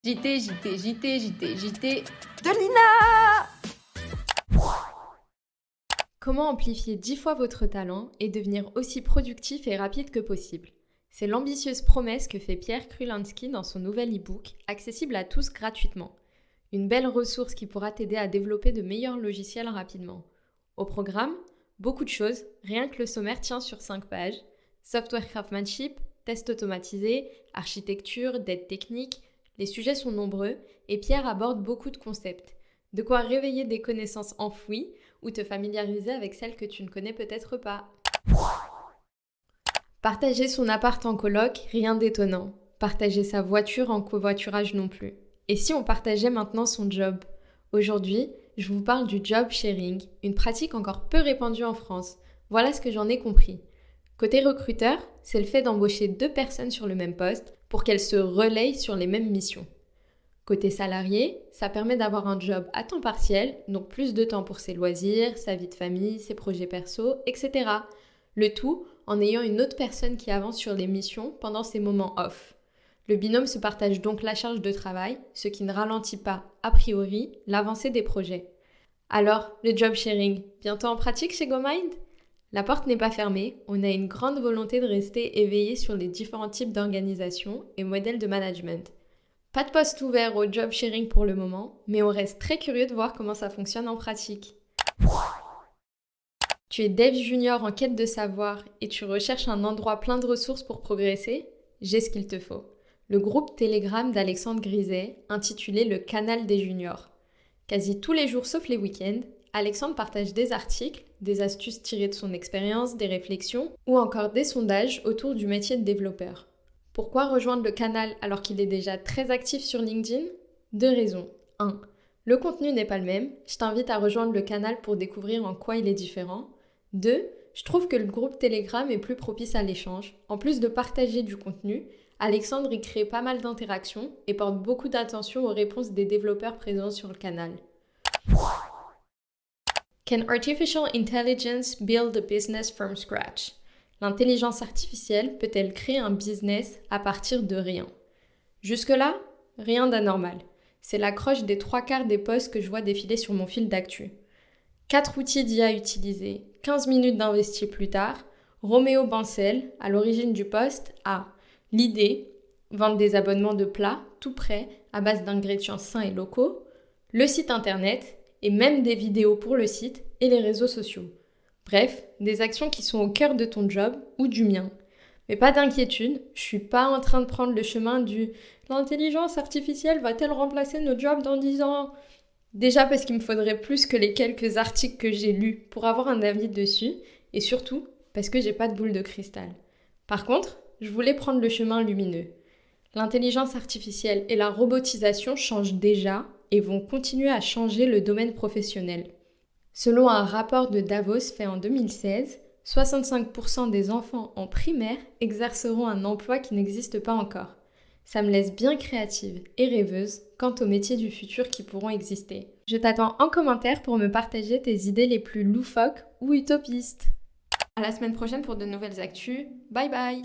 JT de Lina. Comment amplifier 10 fois votre talent et devenir aussi productif et rapide que possible? C'est l'ambitieuse promesse que fait Pierre Krulinski dans son nouvel e-book, accessible à tous gratuitement. Une belle ressource qui pourra t'aider à développer de meilleurs logiciels rapidement. Au programme, beaucoup de choses, rien que le sommaire tient sur 5 pages. Software craftsmanship, tests automatisés, architecture, dettes techniques, les sujets sont nombreux et Pierre aborde beaucoup de concepts. De quoi réveiller des connaissances enfouies ou te familiariser avec celles que tu ne connais peut-être pas. Partager son appart en coloc, rien d'étonnant. Partager sa voiture en covoiturage non plus. Et si on partageait maintenant son job? Aujourd'hui, je vous parle du job sharing, une pratique encore peu répandue en France. Voilà ce que j'en ai compris. Côté recruteur, c'est le fait d'embaucher 2 personnes sur le même poste pour qu'elles se relayent sur les mêmes missions. Côté salarié, ça permet d'avoir un job à temps partiel, donc plus de temps pour ses loisirs, sa vie de famille, ses projets perso, etc. Le tout en ayant une autre personne qui avance sur les missions pendant ses moments off. Le binôme se partage donc la charge de travail, ce qui ne ralentit pas, a priori, l'avancée des projets. Alors, le job sharing, bientôt en pratique chez GoMind? La porte n'est pas fermée, on a une grande volonté de rester éveillé sur les différents types d'organisation et modèles de management. Pas de poste ouvert au job sharing pour le moment, mais on reste très curieux de voir comment ça fonctionne en pratique. Tu es dev junior en quête de savoir et tu recherches un endroit plein de ressources pour progresser? J'ai ce qu'il te faut. Le groupe Telegram d'Alexandre Griset, intitulé Le Canal des Juniors. Quasi tous les jours sauf les week-ends, Alexandre partage des articles, des astuces tirées de son expérience, des réflexions ou encore des sondages autour du métier de développeur. Pourquoi rejoindre le canal alors qu'il est déjà très actif sur LinkedIn? 2 raisons. 1. Le contenu n'est pas le même, je t'invite à rejoindre le canal pour découvrir en quoi il est différent. 2. Je trouve que le groupe Telegram est plus propice à l'échange. En plus de partager du contenu, Alexandre y crée pas mal d'interactions et porte beaucoup d'attention aux réponses des développeurs présents sur le canal. Can artificial intelligence build a business from scratch? L'intelligence artificielle peut-elle créer un business à partir de rien? Jusque-là, rien d'anormal. C'est l'accroche des 3/4 des posts que je vois défiler sur mon fil d'actu. 4 outils d'IA utilisés, 15 minutes d'investi plus tard, Roméo Bancel, à l'origine du post, a l'idée, vendre des abonnements de plats, tout prêt, à base d'ingrédients sains et locaux, le site internet, et même des vidéos pour le site et les réseaux sociaux. Bref, des actions qui sont au cœur de ton job ou du mien. Mais pas d'inquiétude, je suis pas en train de prendre le chemin du « l'intelligence artificielle va-t-elle remplacer nos jobs dans 10 ans ?» Déjà parce qu'il me faudrait plus que les quelques articles que j'ai lus pour avoir un avis dessus, et surtout parce que j'ai pas de boule de cristal. Par contre, je voulais prendre le chemin lumineux. L'intelligence artificielle et la robotisation changent déjà et vont continuer à changer le domaine professionnel. Selon un rapport de Davos fait en 2016, 65% des enfants en primaire exerceront un emploi qui n'existe pas encore. Ça me laisse bien créative et rêveuse quant aux métiers du futur qui pourront exister. Je t'attends en commentaire pour me partager tes idées les plus loufoques ou utopistes. À la semaine prochaine pour de nouvelles actus. Bye bye!